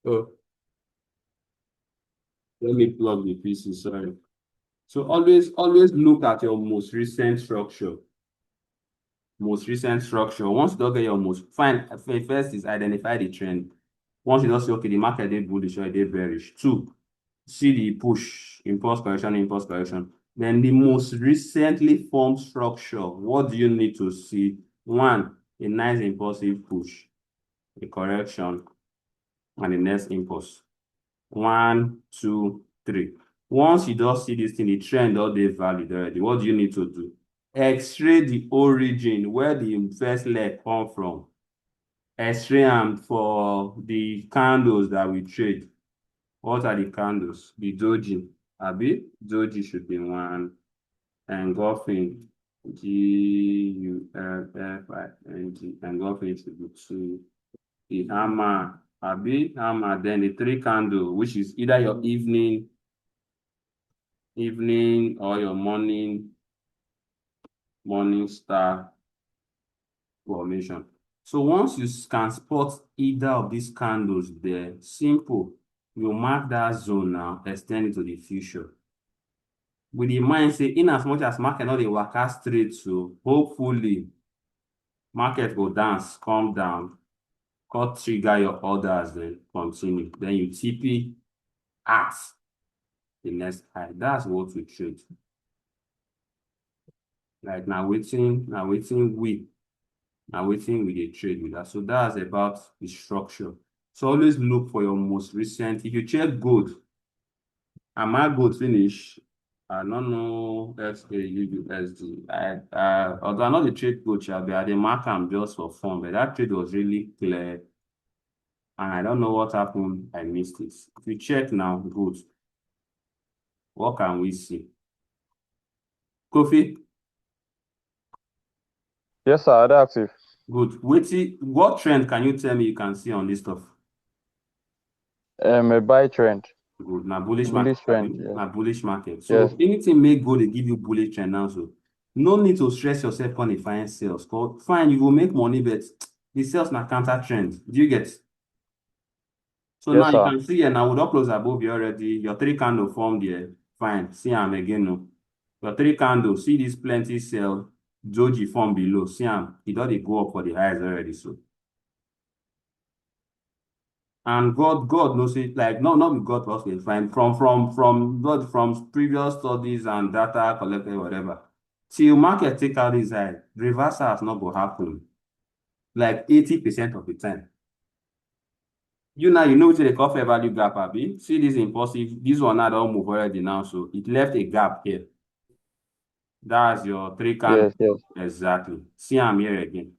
Oh, let me plug the PC, sorry. So always look at your most recent structure. Most recent structure. Once you don't get your most fine, first is identify the trend. Once you don't say, okay, the market is bullish or they bearish. Two, see the push, impulse correction. Then the most recently formed structure. What do you need to see? One, a nice impulsive push, a correction, and the next impulse. One, two, three. Once you don't see this thing, the trend all day valid already. What do you need to do? X-ray the origin where the first leg come from. X-ray am for the candles that we trade. What are the candles? The doji. Abi doji should be one. Engulfing GULFING. Engulfing should be two. The hammer. Abi hammer. Then the three candle, which is either your evening or your morning star formation. So once you can spot either of these candles there, simple, you mark that zone now, extend it to the future. With the mind say, in as much as market not dey waka straight, so hopefully market go dance, come down, cut trigger your orders, then continue. Then you TP at the next high. That's what we trade. Like now waiting we dey trade with that. So that's about the structure. So always look for your most recent. If you check gold, and my gold finish, I don't know XAUUSD. Although I know the trade coach, I dey mark am just for fun, but that trade was really clear. And I don't know what happened. I missed it. If you check now, good. What can we see? Kofi? Yes, sir, they're active. Good. What trend can you tell me you can see on this stuff? A buy trend. Good. Now bullish Bullish market. trend, yes. Now bullish market. So Yes. anything may go, they give you bullish trend now. So no need to stress yourself on the fine sales. Fine, you will make money, but the sales na counter trend. Do you get? So now Yes, you sir. can see here now we don't close above you already. Your three candle formed there. Fine. See am again. No. Your three candles, see this plenty sell. Joji form below. See am. It already go up for the highs already. So and God knows it, like not with God was fine from previous studies and data collected, whatever. Till market take out this high, reversal has not go happen like 80% of the time. You now you know wetin dey call fair value gap, abi? See this impulsive, this one now don't move already now, so it left a gap here. That's your three candles. Yes. Exactly. See am here again.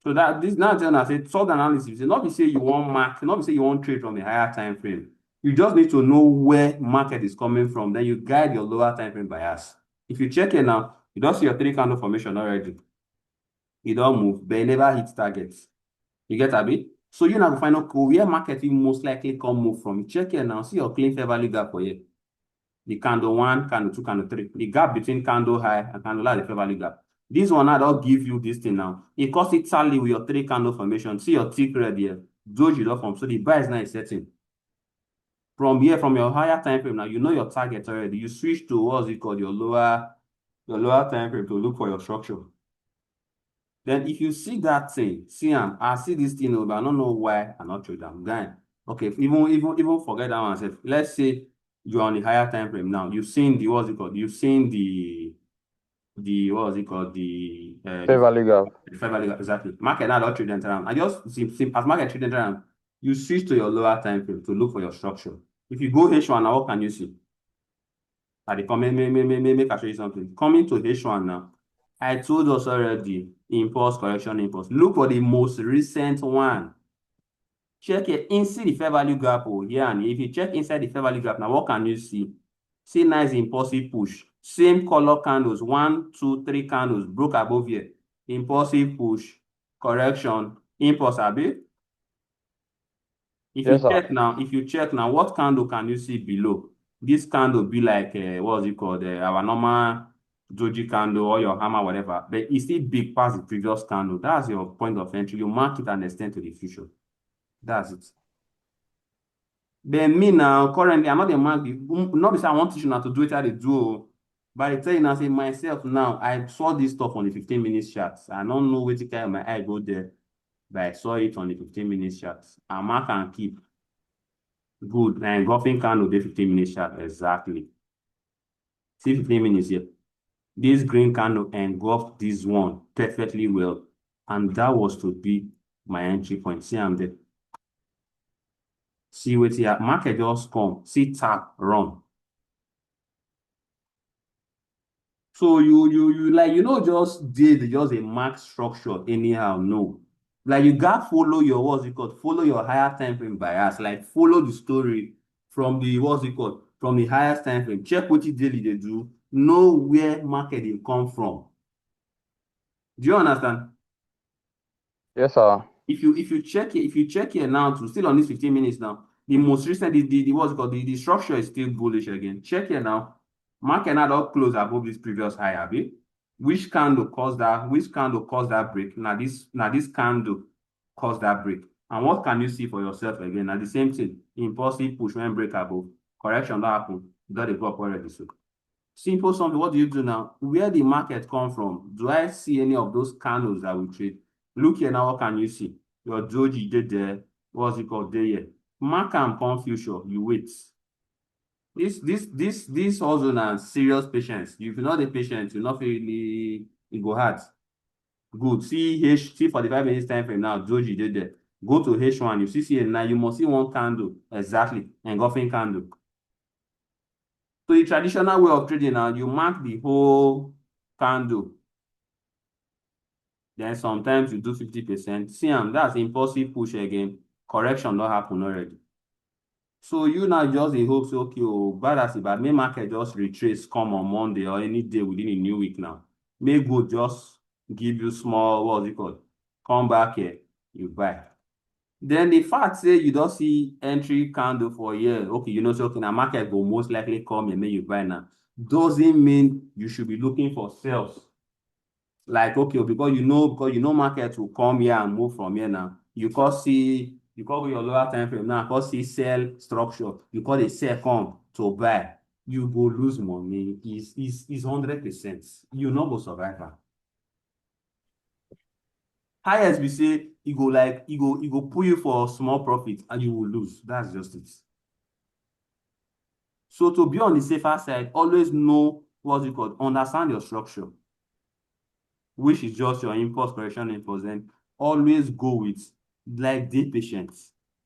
So that this now tell us say sort analysis, not be say you want mark, not be say you want trade from a higher time frame. You just need to know where market is coming from. Then you guide your lower time frame bias. If you check it now, you don't see your three candle formation already. You don't move, but you never hit targets. You get a bit? So you now go find out where market will most likely come move from. Check it now, see your clean fair value gap for here. The candle one, candle two, candle three. The gap between candle high and candle low, the fair value gap. This one now don't give you this thing now. It costs it tally with your three candle formation. See your tick red here. Doji don't form. So the buy is now setting. From here, from your higher time frame now, you know your target already. You switch to what's it called your lower time frame to look for your structure. Then if you see that thing, see I see this thing, but I don't know why I'm not trade them. Guy. Okay, even forget that one. Self. Let's say you're on the higher time frame now. You've seen the what's it called? You've seen the what was it called? Fair value gap. The fair value gap, exactly. Market now don't trade them around. I just see as market trade them around, you switch to your lower time frame to look for your structure. If you go H1 now, what can you see? At the comment, make I show you something. Coming to H1 now, I told us already, impulse correction impulse. Look for the most recent one. Check it inside the fair value gap here, and if you check inside the fair value gap, now what can you see? See nice impulsive push. Same color candles, 1, 2, 3 candles broke above here. Impulsive push, correction, impulse, abi? If you check now, what candle can you see below? This candle be like what's it called? Our normal doji candle or your hammer, whatever. But it's still big past the previous candle. That's your point of entry. You mark it and extend to the future. That's it. Then me now, currently, I'm not the man, not because I want teach you now to do it how they do. Oh. But I tell you now, say myself now, I saw this stuff on the 15 minutes charts. I don't know which kind of my eye go there, but I saw it on the 15 minutes charts. And mark and keep good. And golfing candle, the 15 minutes chart, exactly. See 15 minutes here. This green candle engulfed this one perfectly well. And that was to be my entry point. See, I'm there. See what here. Market just come. See tap, run. So you like just did just a mark structure anyhow. No. Like you got follow your what's it called? Follow your higher time frame bias. Like follow the story from the what's it called? From the highest time frame. Check what you daily they do. Know where market they come from. Do you understand? Yes, sir. If you check here now to still on this 15 minutes now, the most recent the what's it called the structure is still bullish again. Check here now. Market now don't close above this previous high, abi? Which candle caused that break? Now this candle caused that break. And what can you see for yourself again? Now the same thing. Impulsive push when break above. Correction that happen. Got a go up already. So simple something. What do you do now? Where the market come from? Do I see any of those candles that we trade? Look here now. What can you see? Your doji did there. What's it called? There. Yeah. Mark and confusion. You wait. This also na serious patience. If you're not the patient, you're not really it go hard. Good. See 45 minutes time frame now. Doji did there. Go to H1. You see now you must see one candle exactly engulfing candle. So the traditional way of trading now, you mark the whole candle. Then sometimes you do 50%. See, that's impulsive push again. Correction don't happen already. So you now just in hopes, okay, oh, bad as it, but may market just retrace come on Monday or any day within a new week now. May good just give you small, what's it called? Come back here, you buy. Then the fact say you don't see entry candle for a year, okay, say, okay, now market will most likely come and make you buy now. Doesn't mean you should be looking for sales. Like, okay, because market will come here and move from here now. You call your lower time frame now, call see sell structure, you call a sell come to buy, you go lose money. Is 100%. You not go survive am. Highest we say e go pull you for small profit and you will lose. That's just it. So to be on the safer side, always know what's it called, understand your structure, which is just your impulse correction impulse. Then always go with like dey patient.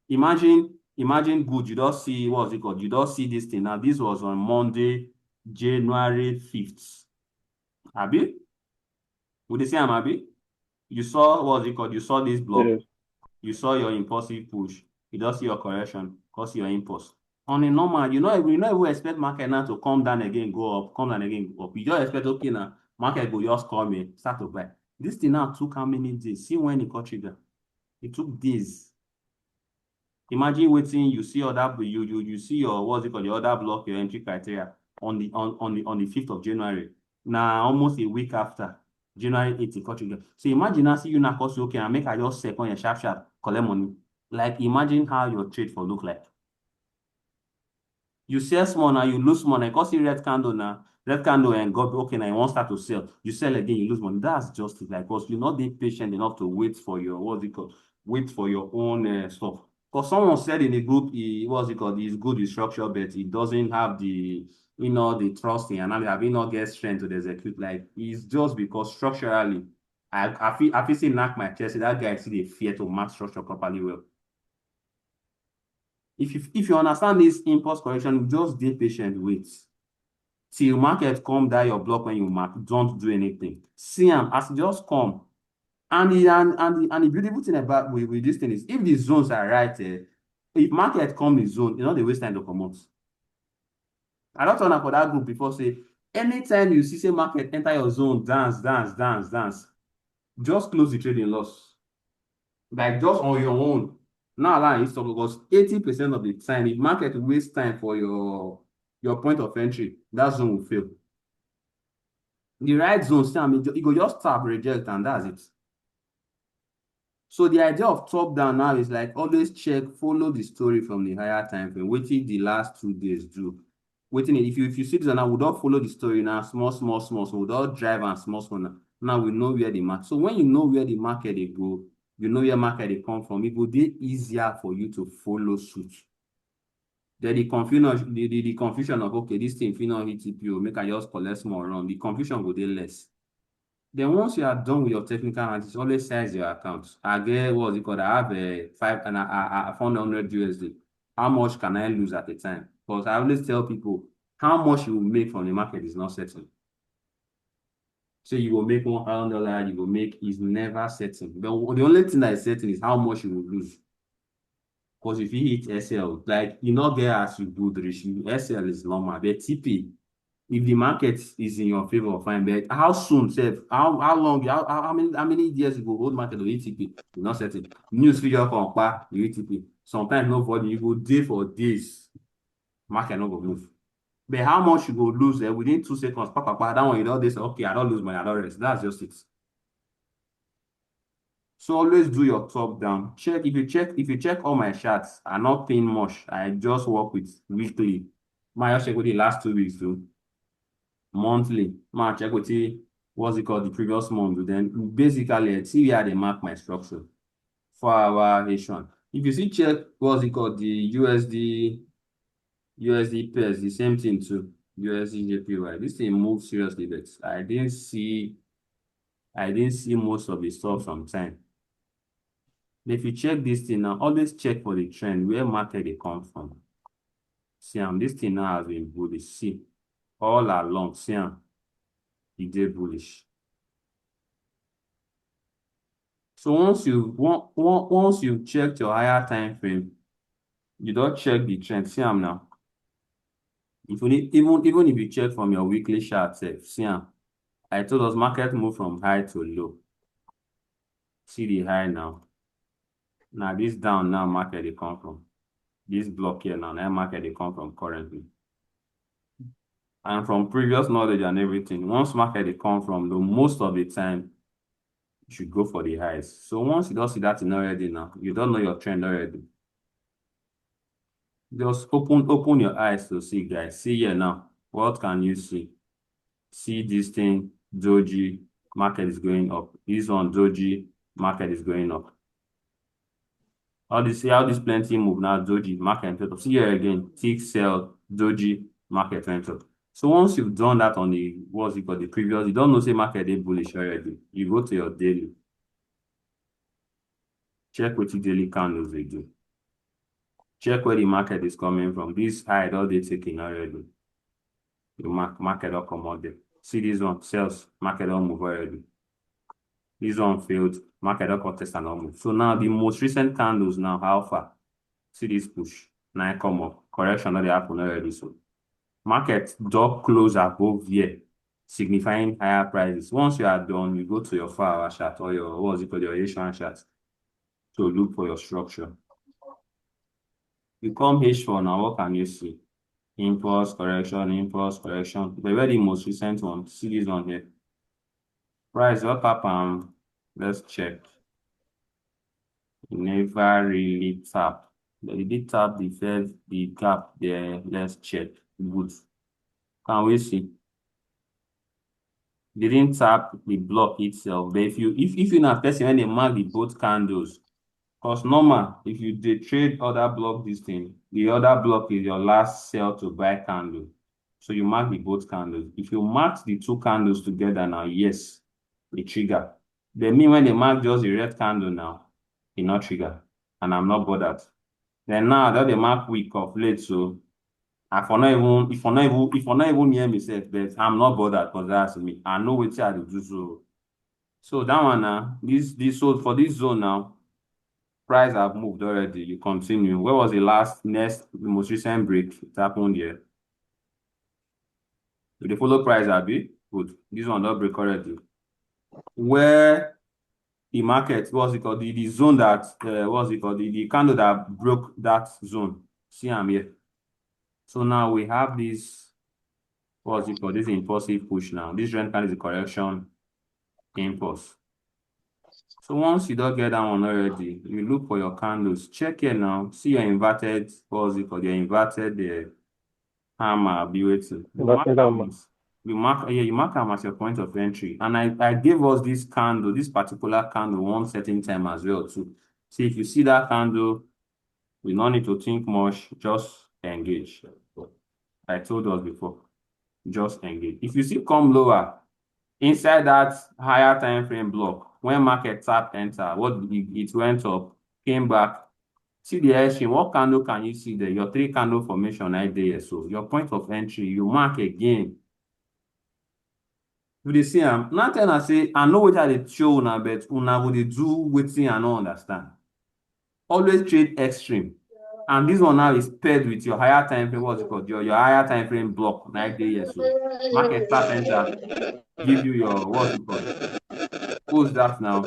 Imagine good, you don't see what's it called, you don't see this thing. Now this was on Monday, January 5th. Abi? Would they say I'm abi? You saw what's it called? You saw this block. Yes. You saw your impulsive push. You don't see your correction, cause your impulse. On a normal, you know, we expect market now to come down again, go up, come down again, go up. You just expect, okay, now market go just come in, start to buy. This thing now took how many days? See when it got trigger. It took days. Imagine waiting, you see other you see your what's it called, your other block, your entry criteria on the 5th of January. Now almost a week after January 8th, it got trigger. So imagine now see you now cost okay, and make I just second your sharp collect money. Like imagine how your trade for look like. You sell small now, you lose money. Because see red candle now, red candle and God, okay, now you won't start to sell. You sell again, you lose money. That's just it. Like, because you're not being patient enough to wait for your, what's it called? Wait for your own stuff. Because someone said in the group, what's it called? He's good with structure, but he doesn't have the trust in and have not get strength to execute. Like, it's just because structurally, I feel say knock my chest. That guy see the fear to mark structure properly well. If you understand this impulse correction, just be patient, wait. Till market come that your block when you mark, don't do anything. See them as it just come. And the beautiful thing about with this thing is if the zones are right, if market come in zone, you know they waste time to come out. I don't turn for that group before say anytime you see say market enter your zone, dance, dance, dance, dance, just close the trading loss. Like just on your own. Not allowing it stop because 80% of the time, if market waste time for your point of entry, that zone will fail. The right zone, still, I mean, you go just tap reject and that's it. So the idea of top down now is like always check, follow the story from the higher time frame. Waiting the last 2 days do. Waiting if you see this now, we don't follow the story now, small, small, small. So we don't drive and small, small now. Now we know where the market. So when you know where the market they go, you know where market they come from, it will be easier for you to follow suit. Then the confusion of okay, this thing fit not hit TPO, make I just collect small run. The confusion will be less. Then once you are done with your technical analysis, always size your account. I get what's it called? I have a 400 USD. How much can I lose at a time? Because I always tell people how much you will make from the market is not certain. So you will make $1,000, you will make is never certain. But the only thing that is certain is how much you will lose. Because if you hit SL, like you not get as you good reach, SL is normal. But TP, if the market is in your favor, fine. But how soon, sef? How long? How many years you go hold market or ETP? You not certain. News figure come pa, you ETP. Sometimes no volume, you go day for days. Market no go move. But how much you go lose within 2 seconds? That one you don't say, okay, I don't lose money, I don't rest. That's just it. So always do your top down. If you check all my charts, I'm not paying much. I just work with weekly. My just check with the last 2 weeks too. Monthly. My check with the what's it called the previous month. Then basically see where they mark my structure for our H1. If you see check what's it called the USD pairs, the same thing too. USD JPY. This thing moves seriously, but I didn't see most of the stuff from time. If you check this thing now, always check for the trend where market they come from. See, this thing now has been bullish. See, all along, see, it did bullish. So once you've checked your higher time frame, you don't check the trend. See, now. If you need, even if you check from your weekly chart, see, I told us market move from high to low. See the high now. Now this down now market they come from. This block here now market they come from currently. And from previous knowledge and everything, once market they come from low, most of the time you should go for the highs. So once you don't see that in already now, you don't know your trend already. Just open your eyes to see, guys. See here now. What can you see? See this thing, doji, market is going up. This one, doji, market is going up. See how this plenty move now, doji, market went up. See here again, tick, sell, doji, market went up. So once you've done that on the what's it called the previous, you don't know say market is bullish already. You go to your daily. Check what the daily candles they do. Check where the market is coming from. This high all they taking already. The market all come out there. See this one, sales, market all move already. This one failed, market all contest and all move. So now the most recent candles now, how far? See this push. Now it come up. Correction that they happen already. So market door close above here, signifying higher prices. Once you are done, you go to your 4-hour chart or your what's it called, your H1 chart to look for your structure. You come H4 now, what can you see? Impulse correction, impulse correction. But where the most recent one? See this one here. Price what happened? Let's check. It never really tap. But it did tap the gap there. Let's check. Good. Can we see? They didn't tap the block itself. But if you not person when they mark the both candles, because normal, if you dey trade other block this thing, the other block is your last sell to buy candle. So you mark the both candles. If you mark the two candles together now, yes, the trigger. Then me when they mark just the red candle now, it not trigger. And I'm not bothered. Then now that they mark week of late, so I for not even if for not even near myself, but I'm not bothered because that's me. I know what I do so. So that one now, this so for this zone now. Price have moved already. You continue. Where was the the most recent break? It happened here. Did they follow price, Abi? Good. This one don't break already. Where the market, what's it called? The zone that, what's it called? The candle that broke that zone. See, I'm here. So now we have this, what's it called? This impulsive push now. This trend candle is a correction impulse. So once you don't get that one already, you look for your candles. Check here now. See your inverted, what's it called? Your inverted hammer, be waiting. You mark Inverted them hammer. as you mark them as your point of entry. And I gave us this candle, this particular candle, one certain time as well too. See if you see that candle, we don't need to think much, just engage. I told us before, just engage. If you see come lower, inside that higher time frame block, when market tap enter, it went up, came back. See the extreme. What candle can you see there? Your three candle formation right there. So your point of entry, you mark again. You dey see am. Now tell una say I know wetin I dey show una, but una go dey do wetin I no understand. Always trade extreme. And this one now is paired with your higher time frame, what's it called? Your higher time frame block right there. So market tap enter, give you your what's it called? Post that now.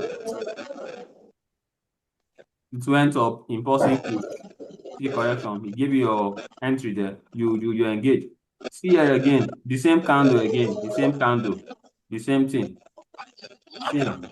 It went up, impulsive push. See correction. He give you your entry there. You engage. See here again, the same candle again, the same candle, the same thing. See am.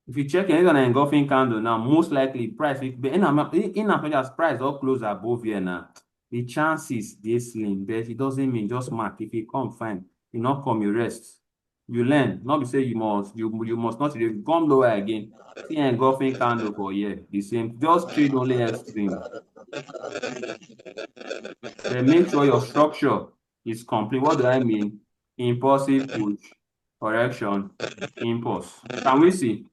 If you check any an engulfing candle now, most likely price in as much as price all close above here now, the chances dey slim, but it doesn't mean just mark. If it come, fine. If not come, you rest. You learn. Not be say you must not come lower again. See engulfing candle for here, the same. Just trade only extreme. Then make sure your structure is complete. What do I mean? Impulsive push, correction, impulse. Can we see?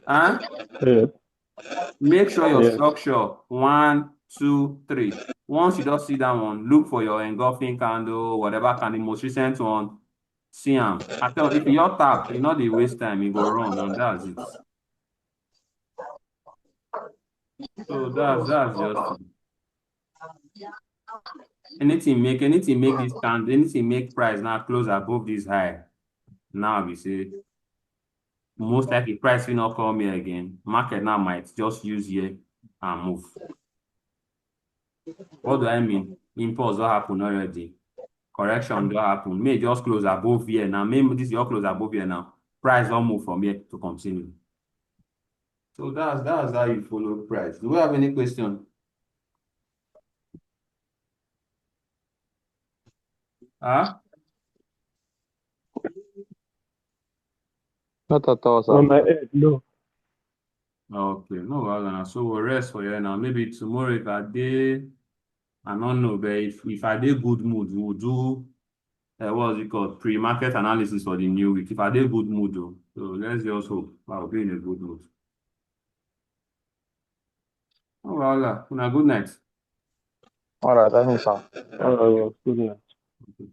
Huh? Yeah. Make sure your Yeah. structure 1, 2, 3. Once you don't see that one, look for your engulfing candle, whatever candle, most recent one. See them. I tell you, if you tap, you know they waste time, you go run, and that's it. So that's just it. Anything make this candle, anything make price now close above this high. Now we say most likely price will not come here again. Market now might just use here and move. What do I mean? Impulse don't happen already. Correction don't happen. May just close above here now. Maybe this your close above here now. Price don't move from here to continue. So that's how you follow price. Do we have any question? Huh? Not at all, On sir. my head, no. Okay, no wahala. So we'll rest for here now. Maybe tomorrow if I dey, I don't know, but if I dey good mood, we'll do what's it called? Pre-market analysis for the new week. If I dey good mood though. So let's just hope I'll be in a good mood. No wahala. Una good night. All right, thank you, sir. Good night. Okay.